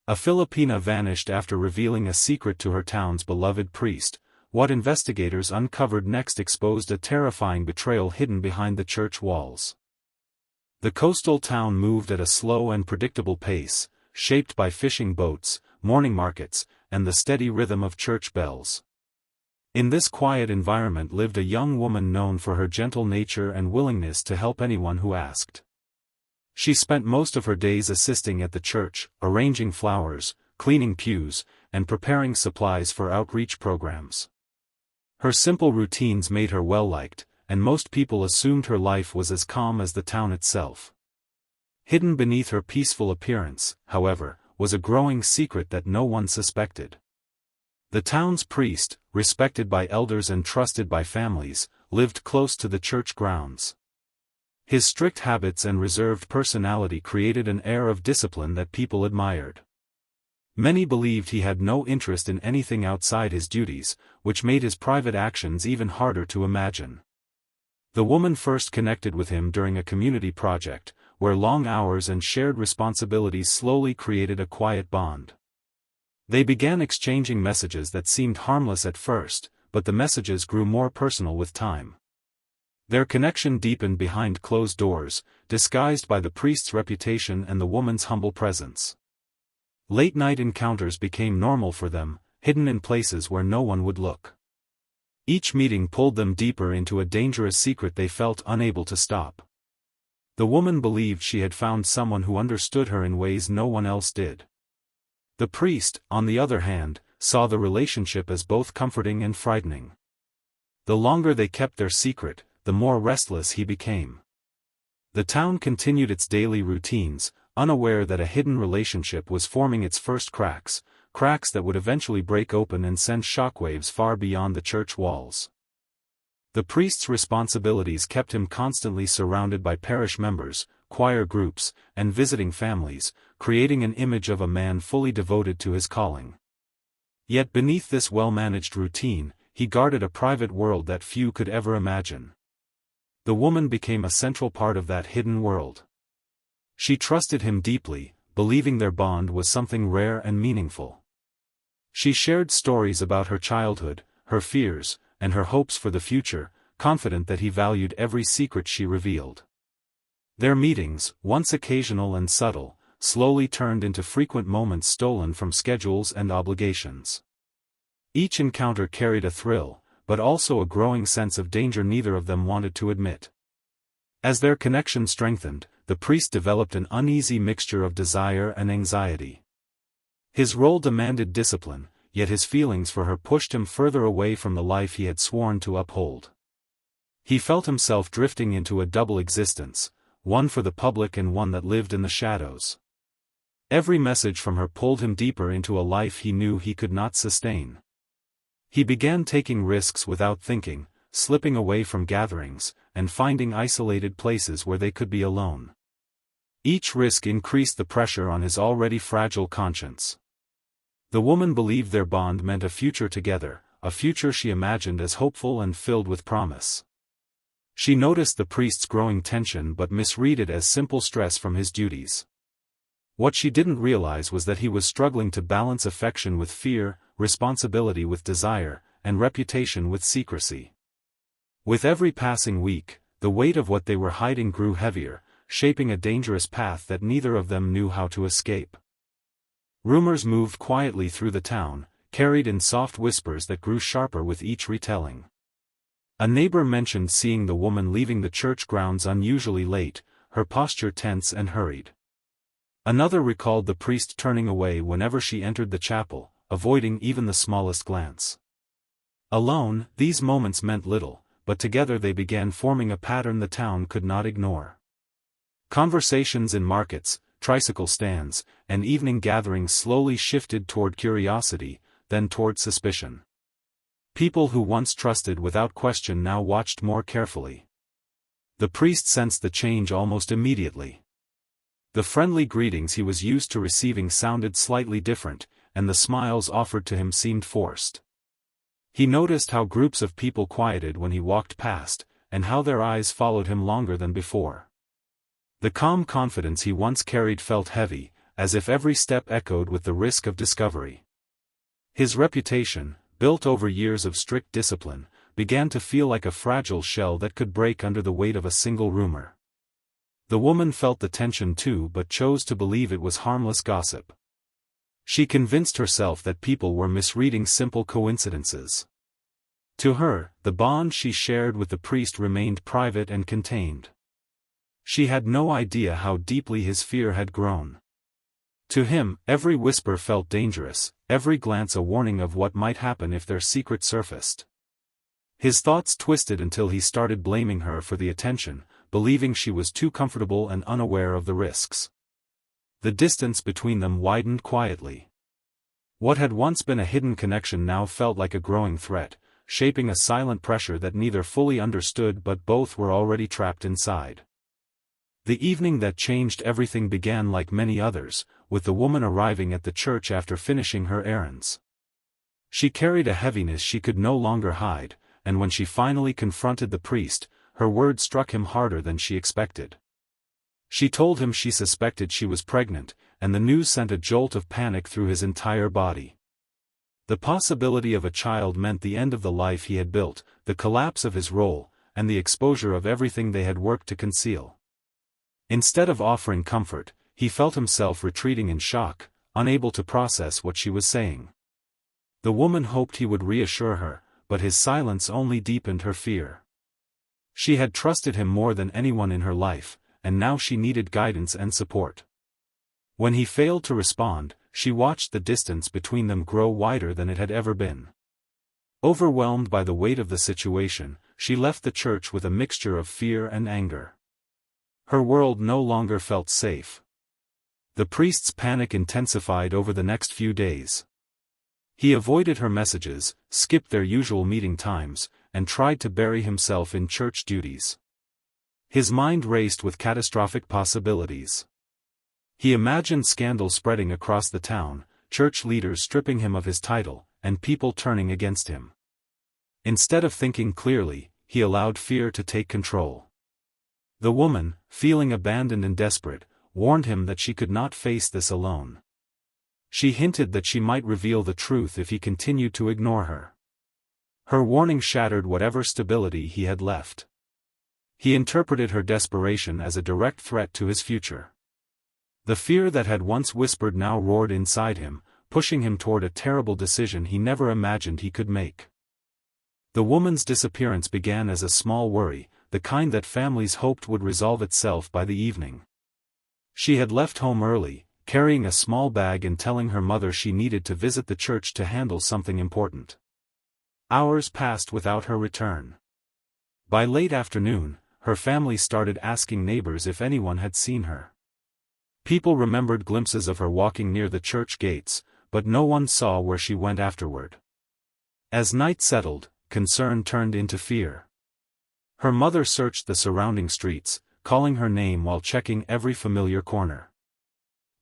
A Filipina vanished after revealing a secret to her town's beloved priest. What investigators uncovered next exposed a terrifying betrayal hidden behind the church walls. The coastal town moved at a slow and predictable pace, shaped by fishing boats, morning markets, and the steady rhythm of church bells. In this quiet environment lived a young woman known for her gentle nature and willingness to help anyone who asked. She spent most of her days assisting at the church, arranging flowers, cleaning pews, and preparing supplies for outreach programs. Her simple routines made her well-liked, and most people assumed her life was as calm as the town itself. Hidden beneath her peaceful appearance, however, was a growing secret that no one suspected. The town's priest, respected by elders and trusted by families, lived close to the church grounds. His strict habits and reserved personality created an air of discipline that people admired. Many believed he had no interest in anything outside his duties, which made his private actions even harder to imagine. The woman first connected with him during a community project, where long hours and shared responsibilities slowly created a quiet bond. They began exchanging messages that seemed harmless at first, but the messages grew more personal with time. Their connection deepened behind closed doors, disguised by the priest's reputation and the woman's humble presence. Late-night encounters became normal for them, hidden in places where no one would look. Each meeting pulled them deeper into a dangerous secret they felt unable to stop. The woman believed she had found someone who understood her in ways no one else did. The priest, on the other hand, saw the relationship as both comforting and frightening. The longer they kept their secret, the more restless he became. The town continued its daily routines, unaware that a hidden relationship was forming its first cracks that would eventually break open and send shockwaves far beyond the church walls. The priest's responsibilities kept him constantly surrounded by parish members, choir groups, and visiting families, creating an image of a man fully devoted to his calling. Yet beneath this well-managed routine, he guarded a private world that few could ever imagine. The woman became a central part of that hidden world. She trusted him deeply, believing their bond was something rare and meaningful. She shared stories about her childhood, her fears, and her hopes for the future, confident that he valued every secret she revealed. Their meetings, once occasional and subtle, slowly turned into frequent moments stolen from schedules and obligations. Each encounter carried a thrill, but also a growing sense of danger neither of them wanted to admit. As their connection strengthened, the priest developed an uneasy mixture of desire and anxiety. His role demanded discipline, yet his feelings for her pushed him further away from the life he had sworn to uphold. He felt himself drifting into a double existence, one for the public and one that lived in the shadows. Every message from her pulled him deeper into a life he knew he could not sustain. He began taking risks without thinking, slipping away from gatherings, and finding isolated places where they could be alone. Each risk increased the pressure on his already fragile conscience. The woman believed their bond meant a future together, a future she imagined as hopeful and filled with promise. She noticed the priest's growing tension but misread it as simple stress from his duties. What she didn't realize was that he was struggling to balance affection with fear, responsibility with desire, and reputation with secrecy. With every passing week, the weight of what they were hiding grew heavier, shaping a dangerous path that neither of them knew how to escape. Rumors moved quietly through the town, carried in soft whispers that grew sharper with each retelling. A neighbor mentioned seeing the woman leaving the church grounds unusually late, her posture tense and hurried. Another recalled the priest turning away whenever she entered the chapel, avoiding even the smallest glance. Alone, these moments meant little, but together they began forming a pattern the town could not ignore. Conversations in markets, tricycle stands, and evening gatherings slowly shifted toward curiosity, then toward suspicion. People who once trusted without question now watched more carefully. The priest sensed the change almost immediately. The friendly greetings he was used to receiving sounded slightly different, and the smiles offered to him seemed forced. He noticed how groups of people quieted when he walked past, and how their eyes followed him longer than before. The calm confidence he once carried felt heavy, as if every step echoed with the risk of discovery. His reputation, built over years of strict discipline, began to feel like a fragile shell that could break under the weight of a single rumor. The woman felt the tension too but chose to believe it was harmless gossip. She convinced herself that people were misreading simple coincidences. To her, the bond she shared with the priest remained private and contained. She had no idea how deeply his fear had grown. To him, every whisper felt dangerous, every glance a warning of what might happen if their secret surfaced. His thoughts twisted until he started blaming her for the attention, believing she was too comfortable and unaware of the risks. The distance between them widened quietly. What had once been a hidden connection now felt like a growing threat, shaping a silent pressure that neither fully understood but both were already trapped inside. The evening that changed everything began like many others, with the woman arriving at the church after finishing her errands. She carried a heaviness she could no longer hide, and when she finally confronted the priest, her words struck him harder than she expected. She told him she suspected she was pregnant, and the news sent a jolt of panic through his entire body. The possibility of a child meant the end of the life he had built, the collapse of his role, and the exposure of everything they had worked to conceal. Instead of offering comfort, he felt himself retreating in shock, unable to process what she was saying. The woman hoped he would reassure her, but his silence only deepened her fear. She had trusted him more than anyone in her life, and now she needed guidance and support. When he failed to respond, she watched the distance between them grow wider than it had ever been. Overwhelmed by the weight of the situation, she left the church with a mixture of fear and anger. Her world no longer felt safe. The priest's panic intensified over the next few days. He avoided her messages, skipped their usual meeting times, and tried to bury himself in church duties. His mind raced with catastrophic possibilities. He imagined scandal spreading across the town, church leaders stripping him of his title, and people turning against him. Instead of thinking clearly, he allowed fear to take control. The woman, feeling abandoned and desperate, warned him that she could not face this alone. She hinted that she might reveal the truth if he continued to ignore her. Her warning shattered whatever stability he had left. He interpreted her desperation as a direct threat to his future. The fear that had once whispered now roared inside him, pushing him toward a terrible decision he never imagined he could make. The woman's disappearance began as a small worry, the kind that families hoped would resolve itself by the evening. She had left home early, carrying a small bag and telling her mother she needed to visit the church to handle something important. Hours passed without her return. By late afternoon, her family started asking neighbors if anyone had seen her. People remembered glimpses of her walking near the church gates, but no one saw where she went afterward. As night settled, concern turned into fear. Her mother searched the surrounding streets, calling her name while checking every familiar corner.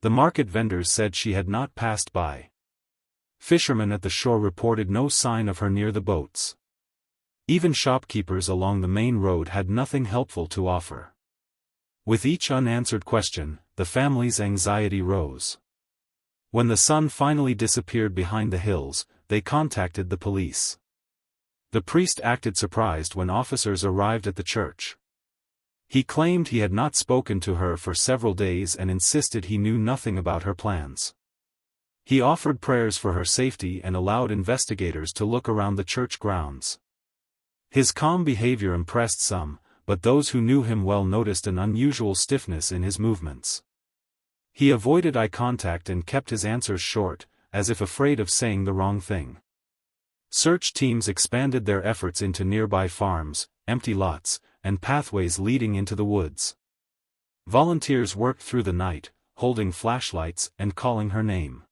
The market vendors said she had not passed by. Fishermen at the shore reported no sign of her near the boats. Even shopkeepers along the main road had nothing helpful to offer. With each unanswered question, the family's anxiety rose. When the sun finally disappeared behind the hills, they contacted the police. The priest acted surprised when officers arrived at the church. He claimed he had not spoken to her for several days and insisted he knew nothing about her plans. He offered prayers for her safety and allowed investigators to look around the church grounds. His calm behavior impressed some, but those who knew him well noticed an unusual stiffness in his movements. He avoided eye contact and kept his answers short, as if afraid of saying the wrong thing. Search teams expanded their efforts into nearby farms, empty lots, and pathways leading into the woods. Volunteers worked through the night, holding flashlights and calling her name.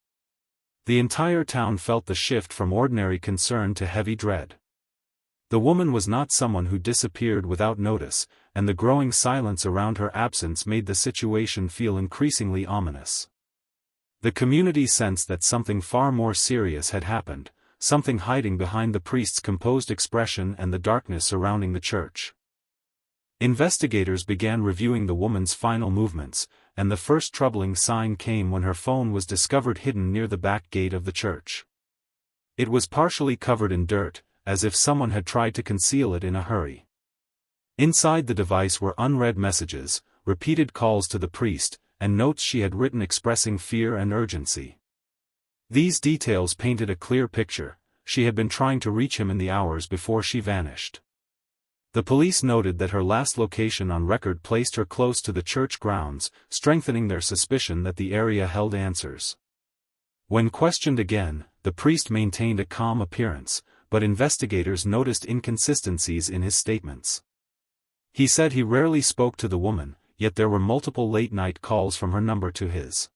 The entire town felt the shift from ordinary concern to heavy dread. The woman was not someone who disappeared without notice, and the growing silence around her absence made the situation feel increasingly ominous. The community sensed that something far more serious had happened, something hiding behind the priest's composed expression and the darkness surrounding the church. Investigators began reviewing the woman's final movements, and the first troubling sign came when her phone was discovered hidden near the back gate of the church. It was partially covered in dirt, as if someone had tried to conceal it in a hurry. Inside the device were unread messages, repeated calls to the priest, and notes she had written expressing fear and urgency. These details painted a clear picture: she had been trying to reach him in the hours before she vanished. The police noted that her last location on record placed her close to the church grounds, strengthening their suspicion that the area held answers. When questioned again, the priest maintained a calm appearance, but investigators noticed inconsistencies in his statements. He said he rarely spoke to the woman, yet there were multiple late-night calls from her number to his.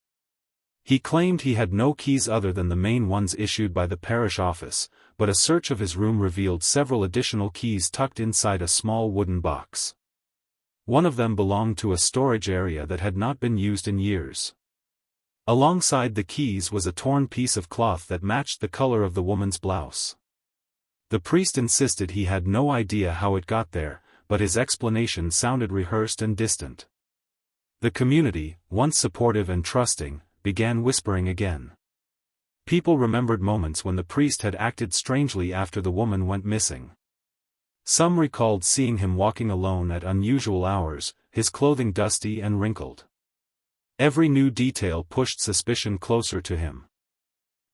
He claimed he had no keys other than the main ones issued by the parish office, but a search of his room revealed several additional keys tucked inside a small wooden box. One of them belonged to a storage area that had not been used in years. Alongside the keys was a torn piece of cloth that matched the color of the woman's blouse. The priest insisted he had no idea how it got there, but his explanation sounded rehearsed and distant. The community, once supportive and trusting, began whispering again. People remembered moments when the priest had acted strangely after the woman went missing. Some recalled seeing him walking alone at unusual hours, his clothing dusty and wrinkled. Every new detail pushed suspicion closer to him.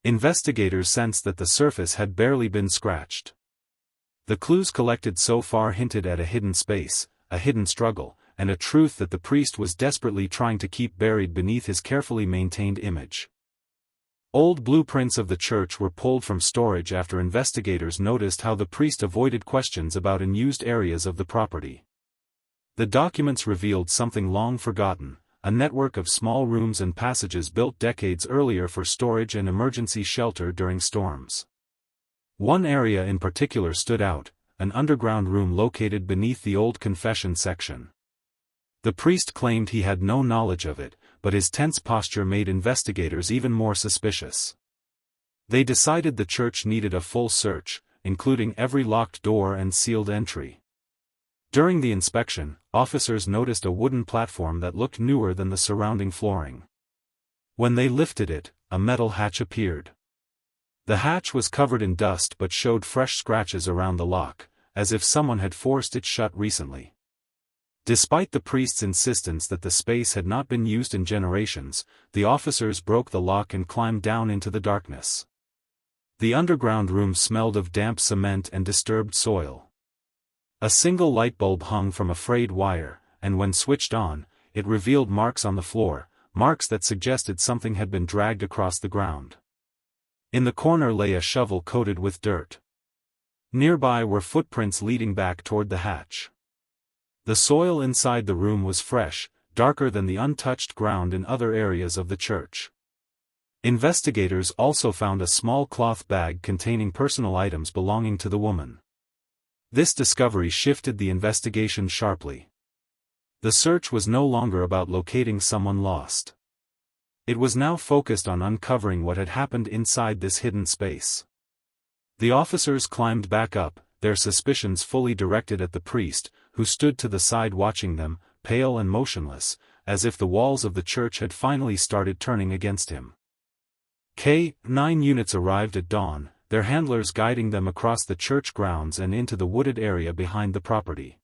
Investigators sensed that the surface had barely been scratched. The clues collected so far hinted at a hidden space, a hidden struggle, and a truth that the priest was desperately trying to keep buried beneath his carefully maintained image. Old blueprints of the church were pulled from storage after investigators noticed how the priest avoided questions about unused areas of the property. The documents revealed something long forgotten: a network of small rooms and passages built decades earlier for storage and emergency shelter during storms. One area in particular stood out: an underground room located beneath the old confession section. The priest claimed he had no knowledge of it, but his tense posture made investigators even more suspicious. They decided the church needed a full search, including every locked door and sealed entry. During the inspection, officers noticed a wooden platform that looked newer than the surrounding flooring. When they lifted it, a metal hatch appeared. The hatch was covered in dust but showed fresh scratches around the lock, as if someone had forced it shut recently. Despite the priest's insistence that the space had not been used in generations, the officers broke the lock and climbed down into the darkness. The underground room smelled of damp cement and disturbed soil. A single light bulb hung from a frayed wire, and when switched on, it revealed marks on the floor, marks that suggested something had been dragged across the ground. In the corner lay a shovel coated with dirt. Nearby were footprints leading back toward the hatch. The soil inside the room was fresh, darker than the untouched ground in other areas of the church. Investigators also found a small cloth bag containing personal items belonging to the woman. This discovery shifted the investigation sharply. The search was no longer about locating someone lost. It was now focused on uncovering what had happened inside this hidden space. The officers climbed back up, their suspicions fully directed at the priest, who stood to the side watching them, pale and motionless, as if the walls of the church had finally started turning against him. K-9 units arrived at dawn, their handlers guiding them across the church grounds and into the wooded area behind the property.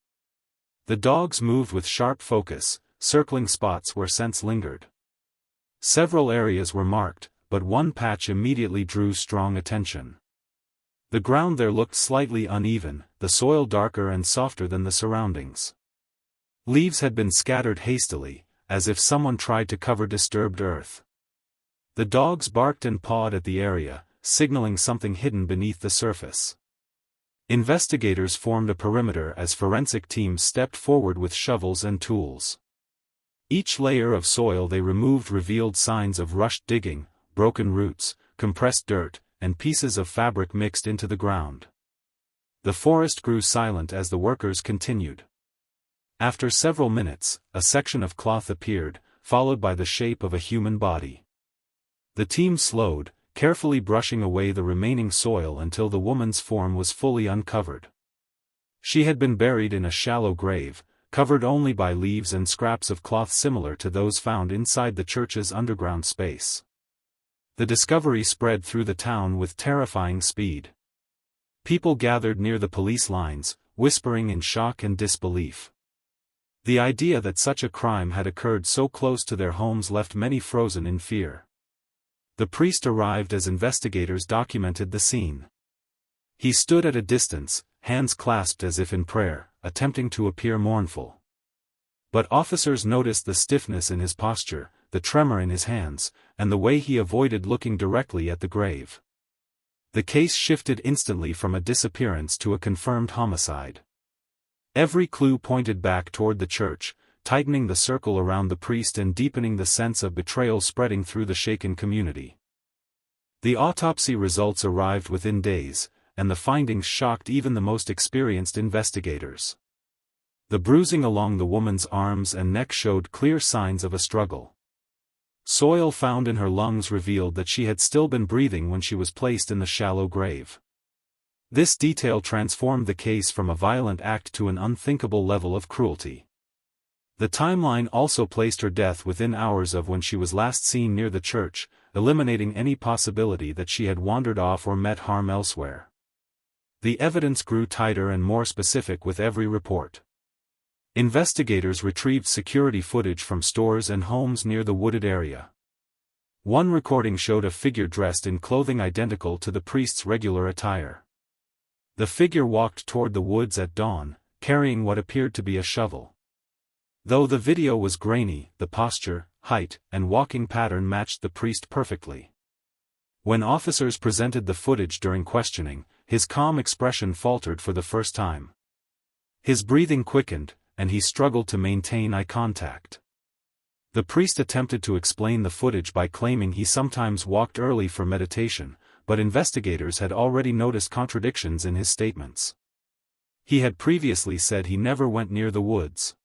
The dogs moved with sharp focus, circling spots where scents lingered. Several areas were marked, but one patch immediately drew strong attention. The ground there looked slightly uneven, the soil darker and softer than the surroundings. Leaves had been scattered hastily, as if someone tried to cover disturbed earth. The dogs barked and pawed at the area, signaling something hidden beneath the surface. Investigators formed a perimeter as forensic teams stepped forward with shovels and tools. Each layer of soil they removed revealed signs of rushed digging, broken roots, compressed dirt, and pieces of fabric mixed into the ground. The forest grew silent as the workers continued. After several minutes, a section of cloth appeared, followed by the shape of a human body. The team slowed, carefully brushing away the remaining soil until the woman's form was fully uncovered. She had been buried in a shallow grave, covered only by leaves and scraps of cloth similar to those found inside the church's underground space. The discovery spread through the town with terrifying speed. People gathered near the police lines, whispering in shock and disbelief. The idea that such a crime had occurred so close to their homes left many frozen in fear. The priest arrived as investigators documented the scene. He stood at a distance, hands clasped as if in prayer, attempting to appear mournful. But officers noticed the stiffness in his posture, the tremor in his hands, and the way he avoided looking directly at the grave. The case shifted instantly from a disappearance to a confirmed homicide. Every clue pointed back toward the church, tightening the circle around the priest and deepening the sense of betrayal spreading through the shaken community. The autopsy results arrived within days, and the findings shocked even the most experienced investigators. The bruising along the woman's arms and neck showed clear signs of a struggle. Soil found in her lungs revealed that she had still been breathing when she was placed in the shallow grave. This detail transformed the case from a violent act to an unthinkable level of cruelty. The timeline also placed her death within hours of when she was last seen near the church, eliminating any possibility that she had wandered off or met harm elsewhere. The evidence grew tighter and more specific with every report. Investigators retrieved security footage from stores and homes near the wooded area. One recording showed a figure dressed in clothing identical to the priest's regular attire. The figure walked toward the woods at dawn, carrying what appeared to be a shovel. Though the video was grainy, the posture, height, and walking pattern matched the priest perfectly. When officers presented the footage during questioning, his calm expression faltered for the first time. His breathing quickened, and he struggled to maintain eye contact. The priest attempted to explain the footage by claiming he sometimes walked early for meditation, but investigators had already noticed contradictions in his statements. He had previously said he never went near the woods.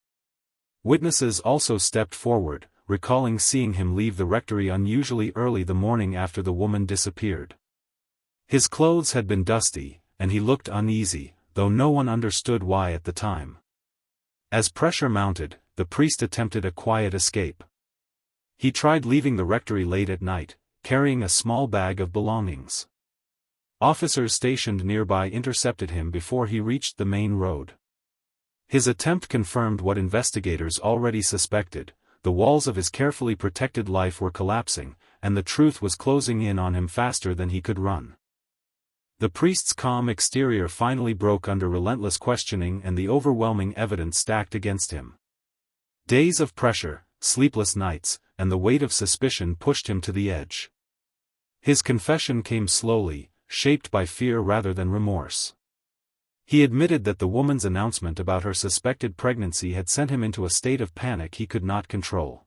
Witnesses also stepped forward, recalling seeing him leave the rectory unusually early the morning after the woman disappeared. His clothes had been dusty, and he looked uneasy, though no one understood why at the time. As pressure mounted, the priest attempted a quiet escape. He tried leaving the rectory late at night, carrying a small bag of belongings. Officers stationed nearby intercepted him before he reached the main road. His attempt confirmed what investigators already suspected: the walls of his carefully protected life were collapsing, and the truth was closing in on him faster than he could run. The priest's calm exterior finally broke under relentless questioning and the overwhelming evidence stacked against him. Days of pressure, sleepless nights, and the weight of suspicion pushed him to the edge. His confession came slowly, shaped by fear rather than remorse. He admitted that the woman's announcement about her suspected pregnancy had sent him into a state of panic he could not control.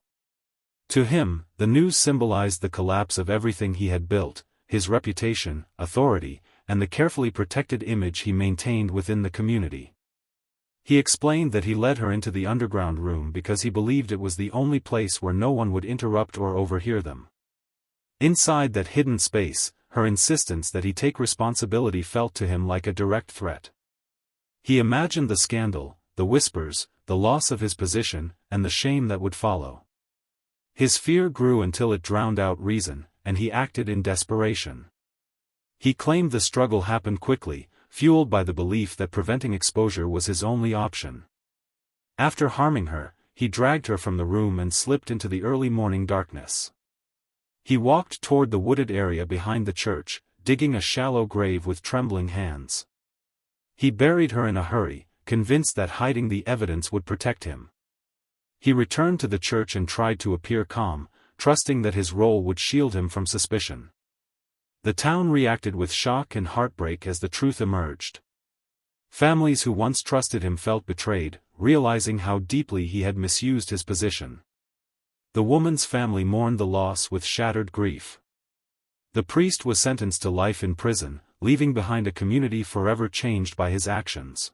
To him, the news symbolized the collapse of everything he had built: his reputation, authority, and the carefully protected image he maintained within the community. He explained that he led her into the underground room because he believed it was the only place where no one would interrupt or overhear them. Inside that hidden space, her insistence that he take responsibility felt to him like a direct threat. He imagined the scandal, the whispers, the loss of his position, and the shame that would follow. His fear grew until it drowned out reason, and he acted in desperation. He claimed the struggle happened quickly, fueled by the belief that preventing exposure was his only option. After harming her, he dragged her from the room and slipped into the early morning darkness. He walked toward the wooded area behind the church, digging a shallow grave with trembling hands. He buried her in a hurry, convinced that hiding the evidence would protect him. He returned to the church and tried to appear calm, trusting that his role would shield him from suspicion. The town reacted with shock and heartbreak as the truth emerged. Families who once trusted him felt betrayed, realizing how deeply he had misused his position. The woman's family mourned the loss with shattered grief. The priest was sentenced to life in prison, leaving behind a community forever changed by his actions.